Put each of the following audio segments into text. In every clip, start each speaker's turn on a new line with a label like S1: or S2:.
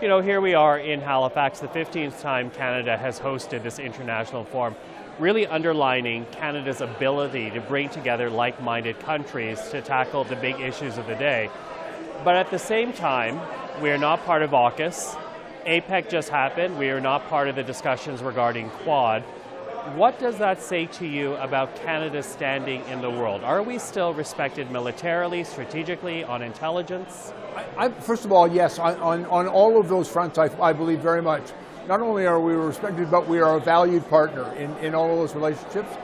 S1: You know, here we are in Halifax, the 15th time Canada has hosted this international forum, really underlining Canada's ability to bring together like-minded countries to tackle the big issues of the day. But at the same time, we are not part of AUKUS. APEC just happened. We are not part of the discussions regarding Quad. What does that say to you about Canada's standing in the world? Are we still respected militarily, strategically, on intelligence?
S2: First of all, yes, on all of those fronts, I believe very much. Not only are we respected, but we are a valued partner in all of those relationships.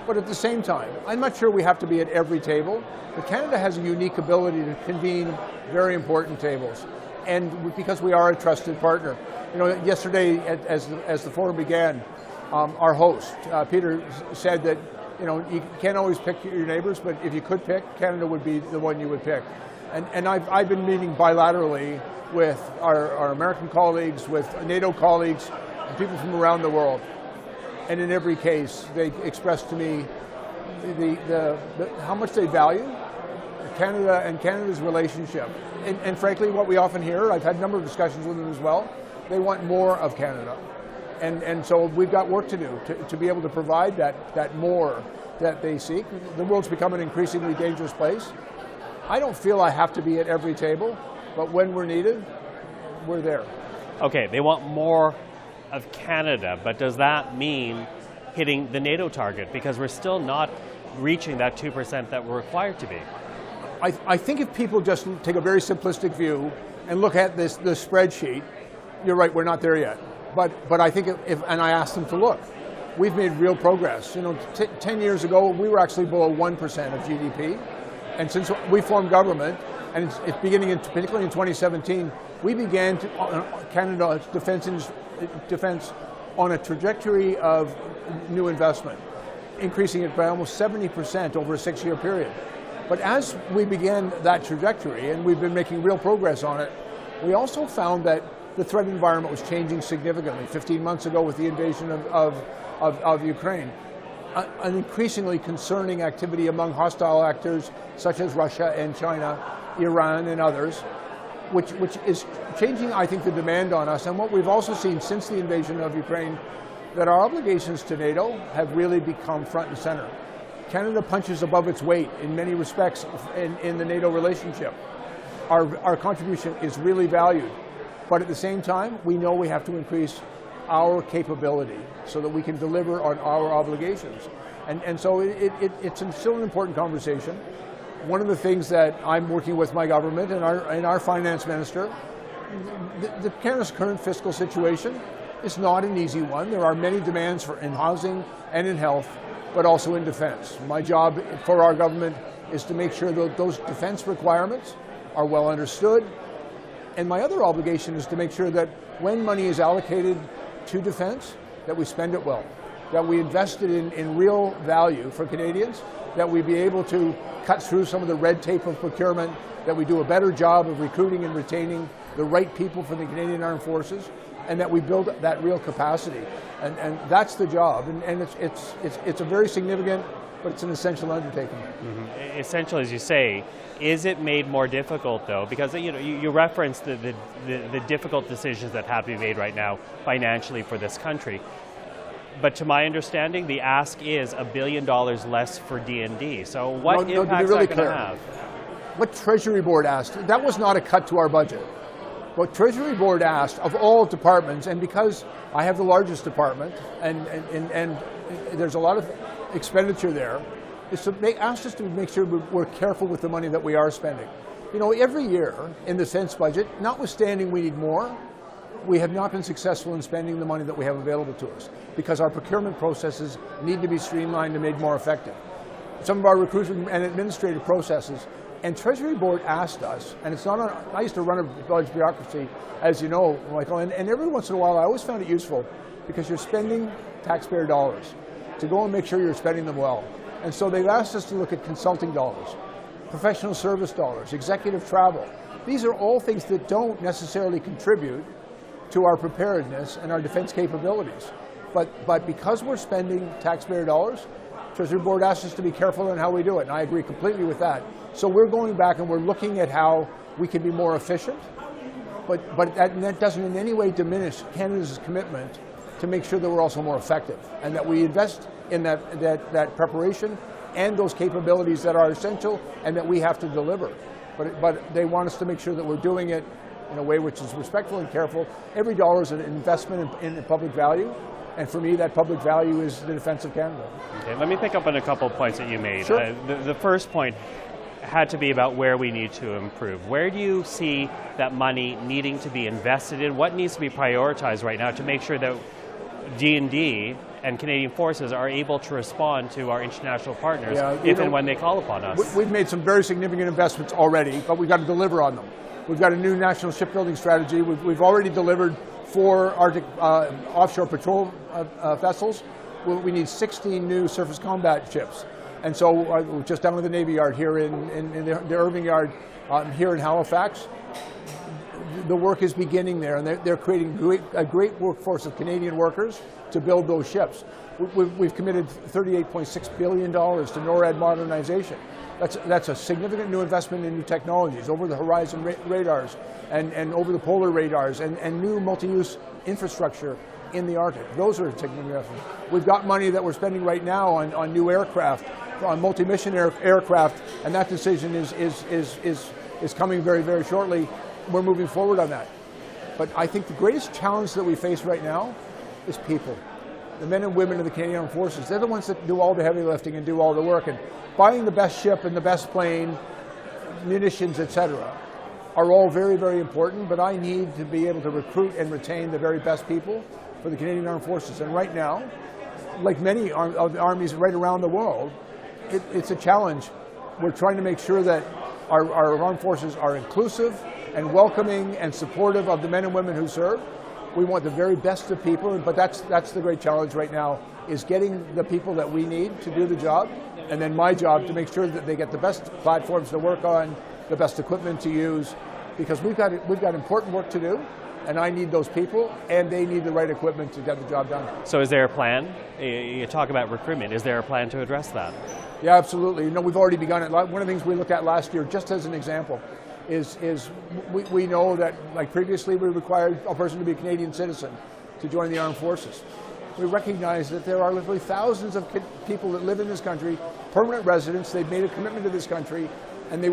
S2: But at the same time, I'm not sure we have to be at every table, but Canada has a unique ability to convene very important tables. And because we are a trusted partner. You know, yesterday, as the forum began, our host, Peter, said that, you know, you can't always pick your neighbors, but if you could pick, Canada would be the one you would pick. And I've been meeting bilaterally with our American colleagues, with NATO colleagues, and people from around the world. And in every case, they expressed to me how much they value Canada and Canada's relationship. And frankly, what we often hear, I've had a number of discussions with them as well, they want more of Canada. And so we've got work to do to be able to provide that more that they seek. The world's become an increasingly dangerous place. I don't feel I have to be at every table, but when we're needed, we're there.
S1: Okay, they want more of Canada, but does that mean hitting the NATO target? Because we're still not reaching that 2% that we're required to be.
S2: I think if people just take a very simplistic view and look at this spreadsheet, you're right, we're not there yet. But I think and I asked them to look, we've made real progress. You know, 10 years ago, we were actually below 1% of GDP. And since we formed government, and it's beginning, particularly in 2017, we began Canada's defense on a trajectory of new investment, increasing it by almost 70% over a 6-year period. But as we began that trajectory, and we've been making real progress on it, we also found that the threat environment was changing significantly. 15 months ago with the invasion of Ukraine, an increasingly concerning activity among hostile actors such as Russia and China, Iran and others, which is changing, I think, the demand on us. And what we've also seen since the invasion of Ukraine, that our obligations to NATO have really become front and center. Canada punches above its weight in many respects in the NATO relationship. Our contribution is really valued. But at the same time, we know we have to increase our capability so that we can deliver on our obligations. And so it's still an important conversation. One of the things that I'm working with my government and our finance minister, Canada's current fiscal situation is not an easy one. There are many demands in housing and in health, but also in defense. My job for our government is to make sure that those defense requirements are well understood. And my other obligation is to make sure that when money is allocated to defense, that we spend it well, that we invest it in real value for Canadians, that we be able to cut through some of the red tape of procurement, that we do a better job of recruiting and retaining the right people for the Canadian Armed Forces, and that we build that real capacity. And that's the job. And it's a very significant, but it's an essential undertaking.
S1: Mm-hmm. Essential, as you say. Is it made more difficult, though? Because you referenced the difficult decisions that have to be made right now financially for this country. But to my understanding, the ask is $1 billion less for D&D. So what impact is that going to have?
S2: What Treasury Board asked, that was not a cut to our budget. What Treasury Board asked of all departments, and because I have the largest department, and there's a lot of expenditure there, is to ask us to make sure we're careful with the money that we are spending. You know, every year in the defense budget, notwithstanding we need more, we have not been successful in spending the money that we have available to us because our procurement processes need to be streamlined and made more effective. Some of our recruitment and administrative processes, and Treasury Board asked us, and it's not I used to run a large bureaucracy, as you know, Michael, and every once in a while I always found it useful because you're spending taxpayer dollars to go and make sure you're spending them well. And so they've asked us to look at consulting dollars, professional service dollars, executive travel. These are all things that don't necessarily contribute to our preparedness and our defense capabilities. But because we're spending taxpayer dollars, Treasury Board asked us to be careful in how we do it, and I agree completely with that. So we're going back and we're looking at how we can be more efficient, but that doesn't in any way diminish Canada's commitment to make sure that we're also more effective and that we invest in that preparation and those capabilities that are essential and that we have to deliver. But they want us to make sure that we're doing it in a way which is respectful and careful. Every dollar is an investment in public value, and for me that public value is the defense of Canada.
S1: Okay, let me pick up on a couple of points that you made.
S2: Sure.
S1: The first point had to be about where we need to improve. Where do you see that money needing to be invested in? What needs to be prioritized right now to make sure that D&D and Canadian forces are able to respond to our international partners if and when they call upon us?
S2: We've made some very significant investments already, but we've got to deliver on them. We've got a new national shipbuilding strategy. We've already delivered 4 Arctic offshore patrol vessels. We need 16 new surface combat ships. And so we're just down at the Navy Yard here in the Irving Yard here in Halifax. The work is beginning there, and they're creating a great workforce of Canadian workers to build those ships. We've committed $38.6 billion to NORAD modernization. That's a significant new investment in new technologies, over-the-horizon radars and over-the-polar radars and new multi-use infrastructure in the Arctic. Those are significant investments. We've got money that we're spending right now on new aircraft, on multi-mission aircraft, and that decision is coming very, very shortly. We're moving forward on that. But I think the greatest challenge that we face right now is people. The men and women of the Canadian Armed Forces, they're the ones that do all the heavy lifting and do all the work. And buying the best ship and the best plane, munitions, etc., are all very, very important, but I need to be able to recruit and retain the very best people for the Canadian Armed Forces. And right now, like many of the armies right around the world, it's a challenge. We're trying to make sure that our armed forces are inclusive and welcoming and supportive of the men and women who serve. We want the very best of people, but that's the great challenge right now, is getting the people that we need to do the job, and then my job to make sure that they get the best platforms to work on, the best equipment to use, because we've got important work to do, and I need those people, and they need the right equipment to get the job done.
S1: So is there a plan? You talk about recruitment. Is there a plan to address that?
S2: Yeah, absolutely. You know, we've already begun it. One of the things we looked at last year, just as an example, is we know that, like previously, we required a person to be a Canadian citizen to join the armed forces. We recognize that there are literally thousands of people that live in this country, permanent residents. They've made a commitment to this country, and they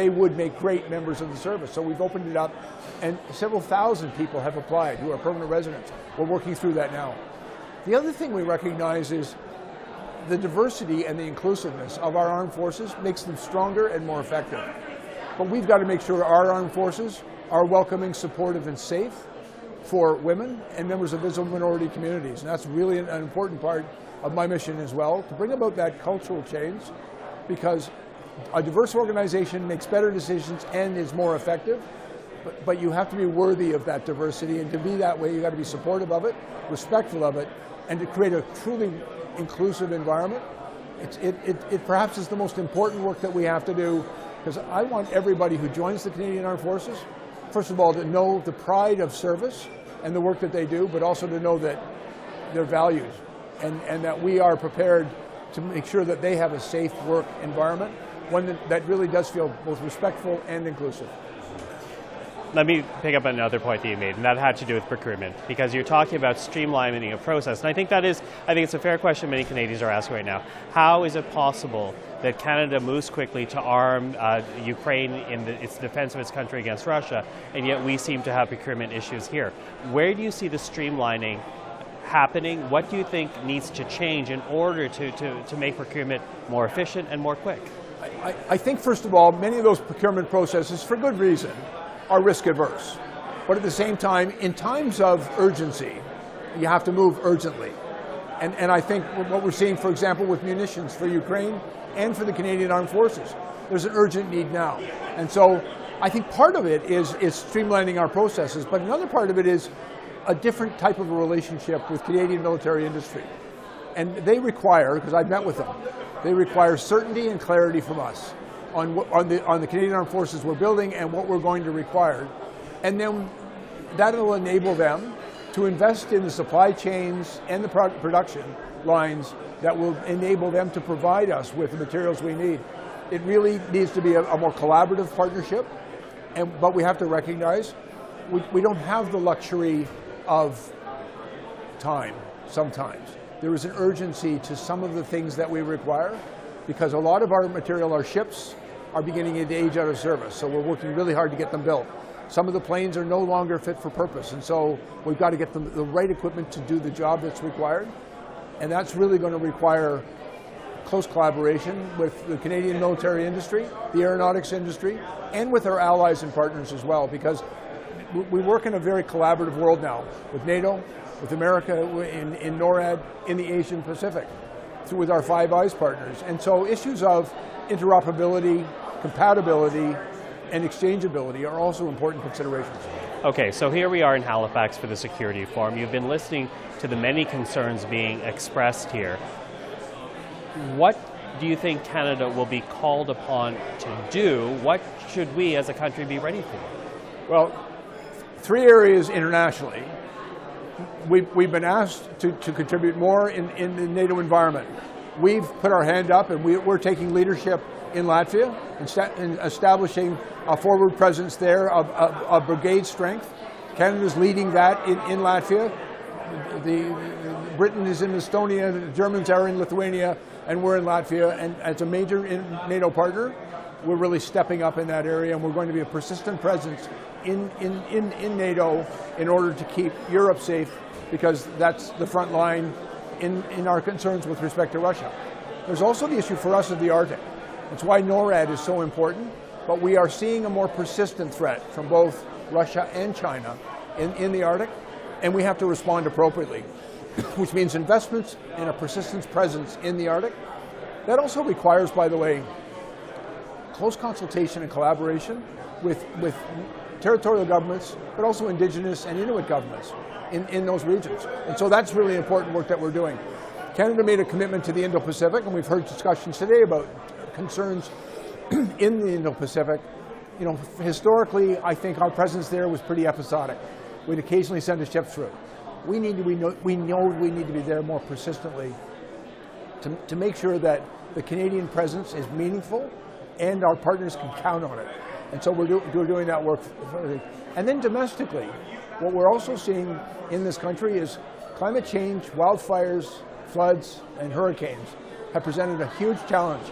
S2: would make great members of the service. So we've opened it up, and several thousand people have applied who are permanent residents. We're working through that now. The other thing we recognize is the diversity and the inclusiveness of our armed forces makes them stronger and more effective. But we've got to make sure our armed forces are welcoming, supportive, and safe for women and members of visible minority communities. And that's really an important part of my mission as well, to bring about that cultural change, because a diverse organization makes better decisions and is more effective, but you have to be worthy of that diversity, and to be that way, you've got to be supportive of it, respectful of it, and to create a truly inclusive environment. It perhaps is the most important work that we have to do, because I want everybody who joins the Canadian Armed Forces, first of all, to know the pride of service and the work that they do, but also to know that they're valued and that we are prepared to make sure that they have a safe work environment, one that really does feel both respectful and inclusive.
S1: Let me pick up on another point that you made, and that had to do with procurement, because you're talking about streamlining a process, and I think it's a fair question many Canadians are asking right now. How is it possible that Canada moves quickly to arm Ukraine in its defense of its country against Russia, and yet we seem to have procurement issues here? Where do you see the streamlining happening? What do you think needs to change in order to make procurement more efficient and more quick?
S2: I think, first of all, many of those procurement processes, for good reason, are risk averse. But at the same time, in times of urgency, you have to move urgently. And I think what we're seeing, for example, with munitions for Ukraine and for the Canadian Armed Forces, there's an urgent need now. And so I think part of it is streamlining our processes, but another part of it is a different type of a relationship with Canadian military industry. And they require, because I've met with them, they require certainty and clarity from us on the Canadian Armed Forces we're building and what we're going to require. And then that will enable them to invest in the supply chains and the production lines that will enable them to provide us with the materials we need. It really needs to be a more collaborative partnership, but we have to recognize we don't have the luxury of time sometimes. There is an urgency to some of the things that we require because a lot of our material, our ships, are beginning to age out of service. So we're working really hard to get them built. Some of the planes are no longer fit for purpose, and so we've got to get them the right equipment to do the job that's required. And that's really going to require close collaboration with the Canadian military industry, the aeronautics industry, and with our allies and partners as well, because we work in a very collaborative world now with NATO, with America, in NORAD, in the Asian Pacific, with our Five Eyes partners. And so issues of interoperability, compatibility, and exchangeability are also important considerations.
S1: Okay, so here we are in Halifax for the Security Forum. You've been listening to the many concerns being expressed here. What do you think Canada will be called upon to do? What should we as a country be ready for?
S2: Well, three areas internationally. We've been asked to contribute more in the NATO environment. We've put our hand up and we're taking leadership in Latvia and establishing a forward presence there of brigade strength. Canada's leading that in Latvia. Britain is in Estonia, the Germans are in Lithuania, and we're in Latvia. And as a major NATO partner, we're really stepping up in that area, and we're going to be a persistent presence in NATO in order to keep Europe safe, because that's the front line in our concerns with respect to Russia. There's also the issue for us of the Arctic. It's why NORAD is so important, but we are seeing a more persistent threat from both Russia and China in the Arctic, and we have to respond appropriately, which means investments in a persistent presence in the Arctic. That also requires, by the way, close consultation and collaboration with territorial governments, but also Indigenous and Inuit governments in those regions. And so that's really important work that we're doing. Canada made a commitment to the Indo-Pacific, and we've heard discussions today about concerns in the Indo-Pacific. You know, historically, I think our presence there was pretty episodic. We'd occasionally send a ship through. We know we need to be there more persistently to make sure that the Canadian presence is meaningful and our partners can count on it. And so we're doing that work. And then domestically, what we're also seeing in this country is climate change, wildfires, floods, and hurricanes have presented a huge challenge.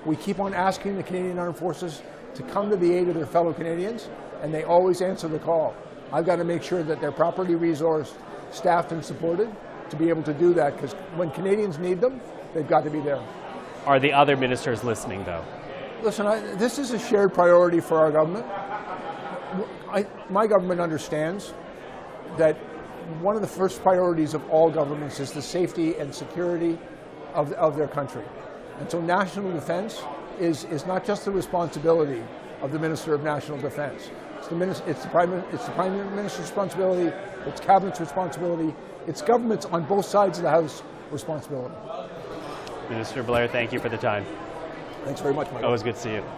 S2: We keep on asking the Canadian Armed Forces to come to the aid of their fellow Canadians, and they always answer the call. I've got to make sure that they're properly resourced, staffed, and supported to be able to do that, because when Canadians need them, they've got to be there.
S1: Are the other ministers listening, though?
S2: Listen, this is a shared priority for our government. My government understands that one of the first priorities of all governments is the safety and security of their country. And so national defense is not just the responsibility of the Minister of National Defense. It's the Prime Minister's responsibility, it's Cabinet's responsibility, it's governments on both sides of the House responsibility.
S1: Minister Blair, thank you for the time.
S2: Thanks very much, Michael.
S1: Always good to see you.